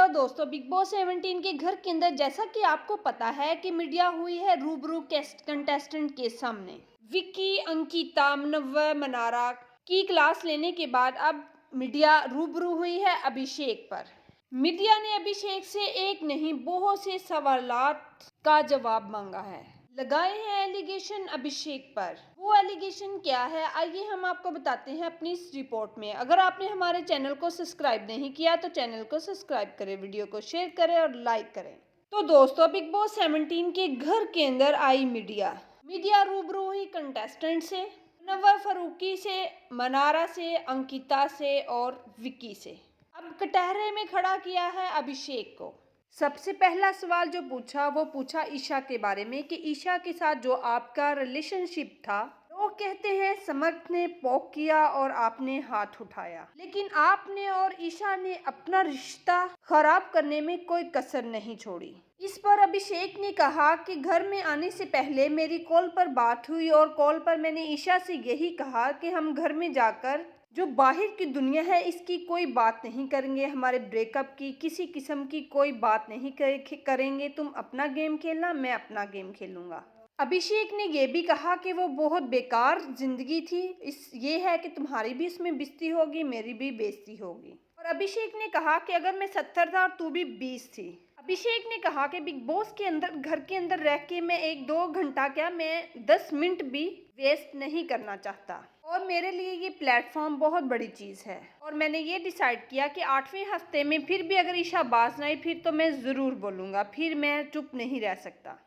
नमस्कार दोस्तों, big boss 17 के घर के अंदर जैसा कि आपको पता है कि मीडिया हुई है रूबरू कंटेस्टेंट के सामने। विक्की, अंकिता, मुनव्वर, मनारा की क्लास लेने के बाद अब मीडिया रूबरू हुई है अभिषेक पर। मीडिया ने अभिषेक से एक नहीं बहुत से सवालात का जवाब मांगा है, लगाए हैं एलिगेशन अभिषेक पर। वो एलिगेशन क्या है, आइए हम आपको बताते हैं अपनी इस रिपोर्ट में। अगर आपने हमारे चैनल को सब्सक्राइब नहीं किया तो चैनल को सब्सक्राइब करें, वीडियो को शेयर करें और लाइक करें। तो दोस्तों, बिग बॉस 17 के घर के अंदर आई मीडिया रूबरू हुई कंटेस्टेंट से, मुनव्वर फारूकी से, मनारा से, अंकिता से और विक्की से। अब कटहरे में खड़ा किया है अभिषेक को। सबसे पहला सवाल जो पूछा वो पूछा ईशा के बारे में कि ईशा के साथ जो आपका रिलेशनशिप था, लोग कहते हैं समर्थ ने पोक किया और आपने हाथ उठाया, लेकिन आपने और ईशा ने अपना रिश्ता खराब करने में कोई कसर नहीं छोड़ी। इस पर अभिषेक ने कहा कि घर में आने से पहले मेरी कॉल पर बात हुई और कॉल पर मैंने ईशा से यही कहा कि हम घर में जाकर जो बाहर की दुनिया है इसकी कोई बात नहीं करेंगे, हमारे ब्रेकअप की किसी किस्म की कोई बात नहीं करेंगे। तुम अपना गेम खेलना, मैं अपना गेम खेलूंगा। अभिषेक ने यह भी कहा कि वो बहुत बेकार जिंदगी थी, ये है कि तुम्हारी भी इसमें बेइज्जती होगी, मेरी भी बेइज्जती होगी। और अभिषेक ने कहा कि अगर मैं 70 था और तू भी 20 थी। अभिषेक ने कहा कि बिग बॉस के अंदर घर के अंदर रह के मैं 1-2 घंटा क्या, मैं 10 मिनट भी वेस्ट नहीं करना चाहता और मेरे लिए ये प्लेटफॉर्म बहुत बड़ी चीज़ है। और मैंने ये डिसाइड किया कि 8वें हफ्ते में फिर भी अगर ईशा बाज नहीं फिर तो मैं ज़रूर बोलूँगा, फिर मैं चुप नहीं रह सकता।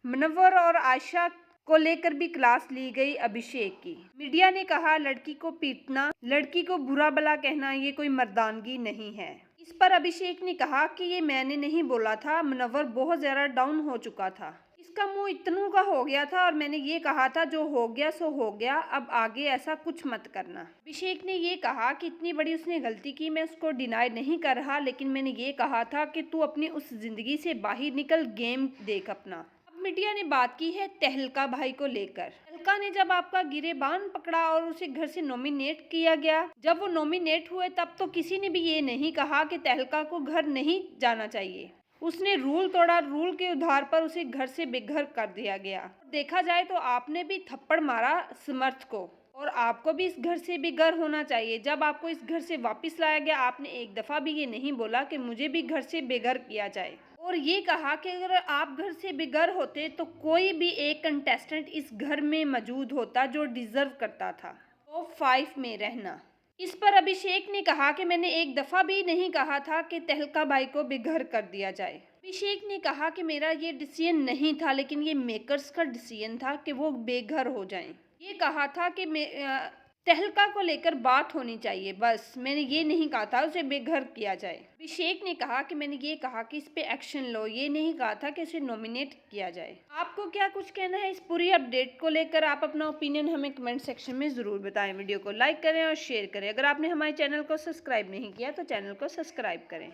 मुनव्वर और आयशा को लेकर भी क्लास ली गई अभिषेक की। मीडिया ने कहा लड़की को पीटना, लड़की को बुरा भला कहना ये कोई मर्दानगी नहीं है। इस पर अभिषेक ने कहा कि ये मैंने नहीं बोला था, मुनव्वर बहुत ज़्यादा डाउन हो चुका था, इसका मुंह इतनों का हो गया था और मैंने ये कहा था जो हो गया सो हो गया, अब आगे ऐसा कुछ मत करना। अभिषेक ने ये कहा कि इतनी बड़ी उसने गलती की, मैं उसको डिनाई नहीं कर रहा, लेकिन मैंने ये कहा था कि तू अपनी उस जिंदगी से बाहर निकल, गेम देख अपना। मीडिया ने बात की है तहलका भाई को लेकर। तहलका ने जब आपका गिरेबान पकड़ा और उसे घर से नॉमिनेट किया गया, जब वो नॉमिनेट हुए तब तो किसी ने भी ये नहीं कहा कि तहलका को घर नहीं जाना चाहिए। उसने रूल तोड़ा, रूल के आधार पर उसे घर से बेघर कर दिया गया। देखा जाए तो आपने भी थप्पड़ मारा समर्थ को और आपको भी इस घर से बेघर होना चाहिए। जब आपको इस घर से वापस लाया गया आपने एक दफ़ा भी ये नहीं बोला कि मुझे भी घर से बेघर किया जाए, और ये कहा कि अगर आप घर से बेघर होते तो कोई भी एक कंटेस्टेंट इस घर में मौजूद होता जो डिजर्व करता था टॉप 5 में रहना। इस पर अभिषेक ने कहा कि मैंने एक दफ़ा भी नहीं कहा था कि तहलका भाई को बेघर कर दिया जाए। अभिषेक ने कहा कि मेरा ये डिसीजन नहीं था, लेकिन ये मेकर्स का डिसीजन था कि वो बेघर हो जाएं। ये कहा था कि तहलका को लेकर बात होनी चाहिए, बस मैंने ये नहीं कहा था उसे बेघर किया जाए। अभिषेक ने कहा कि मैंने ये कहा कि इस पे एक्शन लो, ये नहीं कहा था कि इसे नॉमिनेट किया जाए। आपको क्या कुछ कहना है इस पूरी अपडेट को लेकर? आप अपना ओपिनियन हमें कमेंट सेक्शन में ज़रूर बताएं। वीडियो को लाइक करें और शेयर करें। अगर आपने हमारे चैनल को सब्सक्राइब नहीं किया तो चैनल को सब्सक्राइब करें।